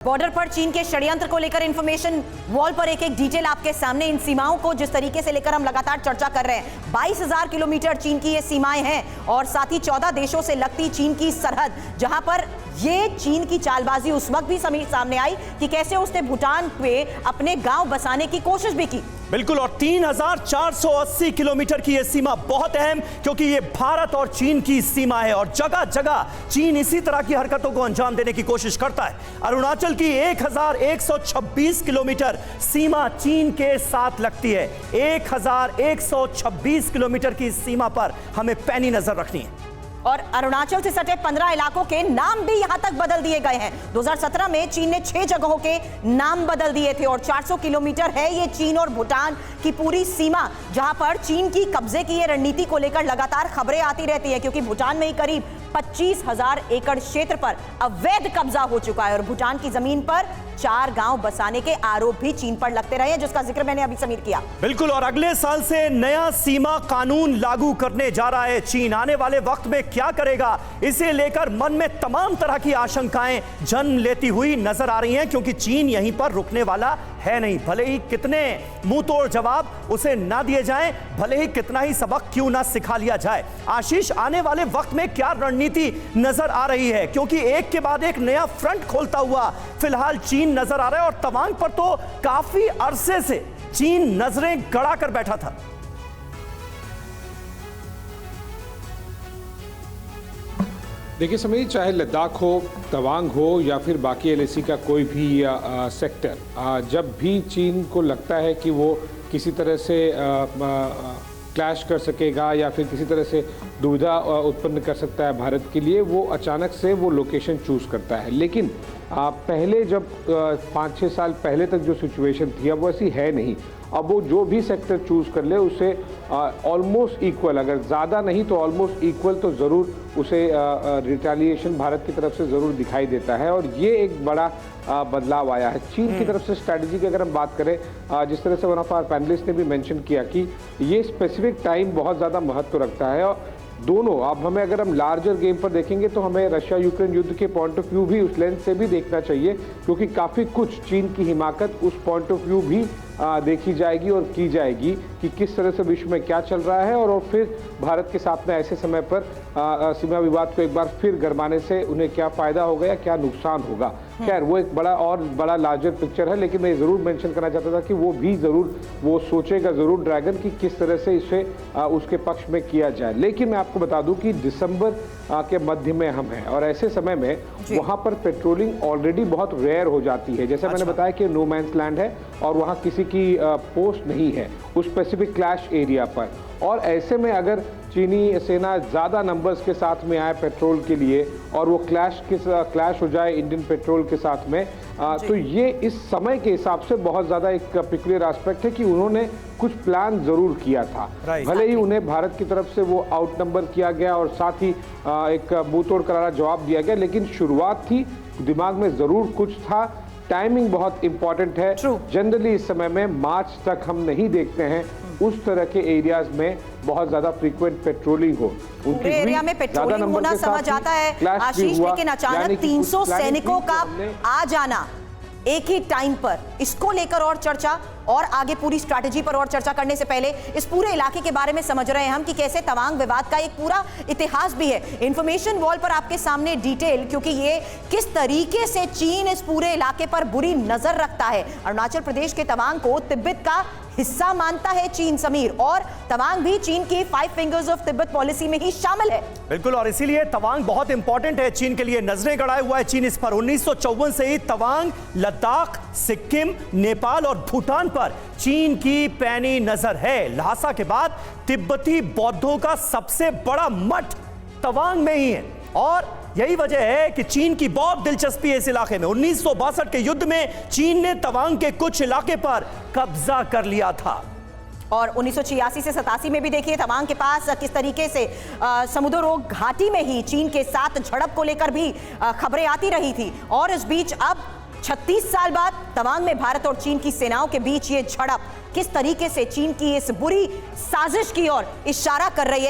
Border पर चीन के षड्यंत्र को लेकर इंफॉर्मेशन वॉल पर एक एक डिटेल आपके सामने। इन सीमाओं को जिस तरीके से लेकर हम लगातार चर्चा कर रहे हैं, 22,000 किलोमीटर चीन की ये सीमाएं हैं और साथ ही 14 देशों से लगती चीन की सरहद, जहां पर ये चीन की चालबाजी उस वक्त भी सामने आई कि कैसे उसने भूटान पे अपने गांव बसाने की कोशिश भी की। बिल्कुल, और 3,480 किलोमीटर की यह सीमा बहुत अहम, क्योंकि ये भारत और चीन की सीमा है और जगह जगह चीन इसी तरह की हरकतों को अंजाम देने की कोशिश करता है। अरुणाचल की 1,126 किलोमीटर सीमा चीन के साथ लगती है। 1,126 किलोमीटर की सीमा पर हमें पैनी नजर रखनी है। और अरुणाचल से सटे 15 इलाकों के नाम भी यहां तक बदल दिए गए हैं। 2017 में चीन ने 6 जगहों के नाम बदल दिए थे और 400 किलोमीटर है ये चीन और भूटान की पूरी सीमा, जहां पर चीन की कब्जे की ये रणनीति को लेकर लगातार खबरें आती रहती है, क्योंकि भूटान में ही करीब 25,000 एकड़ क्षेत्र पर अवैध कब्जा हो चुका है और भूटान की जमीन पर 4 गांव बसाने के आरोप भी चीन पर लगते रहे हैं, जिसका जिक्र मैंने अभी समीर किया। बिल्कुल, और अगले साल से नया सीमा कानून लागू करने जा रहा है चीन। आने वाले वक्त में क्या करेगा, इसे लेकर मन में तमाम तरह की आशंकाएं जन्म लेती हुई नजर आ रही हैं, क्योंकि चीन यहीं पर रुकने वाला है नहीं। भले ही कितने मुंह तोड़ जवाब उसे ना दिए जाएं, भले ही कितना ही सबक क्यों ना सिखा लिया जाए। आशीष, आने वाले वक्त में क्या रणनीति नजर आ रही है, क्योंकि एक के बाद एक नया फ्रंट खोलता हुआ फिलहाल चीन नजर आ रहा है और तवांग पर तो काफी अरसे से चीन नजरें गड़ा कर बैठा था। देखिए समीर, चाहे लद्दाख हो, तवांग हो या फिर बाकी एलएसी का कोई भी सेक्टर, जब भी चीन को लगता है कि वो किसी तरह से क्लैश कर सकेगा या फिर किसी तरह से दुविधा उत्पन्न कर सकता है भारत के लिए, वो अचानक से वो लोकेशन चूज़ करता है। लेकिन पहले जब 5-6 साल पहले तक जो सिचुएशन थी, अब वैसी है नहीं। अब वो जो भी सेक्टर चूज़ कर ले उसे ऑलमोस्ट इक्वल, अगर ज़्यादा नहीं तो ऑलमोस्ट इक्वल तो ज़रूर उसे रिटेलिएशन भारत की तरफ से ज़रूर दिखाई देता है। और ये एक बड़ा बदलाव आया है चीन की तरफ से। स्ट्रैटेजी की अगर हम बात करें, जिस तरह से वन ऑफ आवर पैनलिस्ट ने भी मेंशन किया कि ये स्पेसिफिक टाइम बहुत ज़्यादा महत्व रखता है। और दोनों, अब हमें अगर हम लार्जर गेम पर देखेंगे तो हमें रशिया यूक्रेन युद्ध के पॉइंट ऑफ व्यू भी उस लेंस से भी देखना चाहिए, क्योंकि काफ़ी कुछ चीन की हिमाकत उस पॉइंट ऑफ व्यू भी देखी जाएगी और की जाएगी कि किस तरह से विश्व में क्या चल रहा है। और फिर भारत के साथ में ऐसे समय पर सीमा विवाद को एक बार फिर गरमाने से उन्हें क्या फ़ायदा होगा या क्या नुकसान होगा। खैर, वो एक बड़ा लार्जर पिक्चर है, लेकिन मैं ज़रूर मेंशन करना चाहता था कि वो भी ज़रूर वो सोचेगा ज़रूर ड्रैगन कि किस तरह से इसे उसके पक्ष में किया जाए। लेकिन मैं आपको बता दूं कि दिसंबर के मध्य में हम हैं और ऐसे समय में वहाँ पर पेट्रोलिंग ऑलरेडी बहुत रेयर हो जाती है। जैसे मैंने बताया कि नो मैंस लैंड है और वहाँ किसी की पोस्ट नहीं है उस स्पेसिफिक क्लैश एरिया पर। और ऐसे में अगर चीनी सेना ज़्यादा नंबर्स के साथ में आए पेट्रोल के लिए और वो क्लैश हो जाए इंडियन पेट्रोल के साथ में, तो ये इस समय के हिसाब से बहुत ज़्यादा एक पिक्युलियर एस्पेक्ट है कि उन्होंने कुछ प्लान ज़रूर किया था। भले ही उन्हें भारत की तरफ से वो आउट नंबर किया गया और साथ ही एक मुंह तोड़ करारा जवाब दिया गया, लेकिन शुरुआत थी, दिमाग में ज़रूर कुछ था। टाइमिंग बहुत इंपॉर्टेंट है। जनरली इस समय में मार्च तक हम नहीं देखते हैं उस तरह के एरियाज में बहुत ज्यादा फ्रीक्वेंट पेट्रोलिंग हो। पूरे एरिया में पेट्रोलिंग होना समझ आता है आशीष, लेकिन अचानक 300 सैनिकों का आ जाना एक ही टाइम पर, इसको लेकर और चर्चा और आगे पूरी स्ट्रैटेजी पर और चर्चा करने से पहले इस पूरे इलाके के बारे में समझ रहे हैं हम कि कैसे तवांग विवाद का एक पूरा इतिहास भी है। इंफॉर्मेशन वॉल पर आपके सामने डिटेल, क्योंकि ये किस तरीके से चीन इस पूरे इलाके पर बुरी नजर रखता है। अरुणाचल प्रदेश के तवांग को तिब्बत का हिस्सा मानता है चीन, समीर, और तवांग भी चीन की 5 फिंगर्स ऑफ तिब्बत पॉलिसी में ही शामिल है। बिल्कुल, और इसीलिए तवांग बहुत इंपॉर्टेंट है चीन के लिए। नजरें गड़ाए हुआ है चीन इस पर। 1954 से ही तवांग, लद्दाख, सिक्किम, नेपाल और भूटान पर चीन की पैनी नजर है। लहासा के बाद तिब्बती बौद्धों का सबसे बड़ा मठ तवांग में ही है और यही वजह है कि चीन की बहुत दिलचस्पी है इस इलाके में। 1962 के युद्ध में चीन ने तवांग के कुछ इलाके पर कब्जा कर लिया था और 1986 से 87 में भी देखिए तवांग के पास किस तरीके से समुद्र रोग घाटी में ही चीन के साथ झड़प को लेकर भी खबरें आती रही थी। और इस बीच अब 36 साल बाद तवांग में भारत और चीन की सेनाओं के बीच ये झड़प किस तरीके से चीन की इस बुरी साजिश की ओर इशारा कर रही है।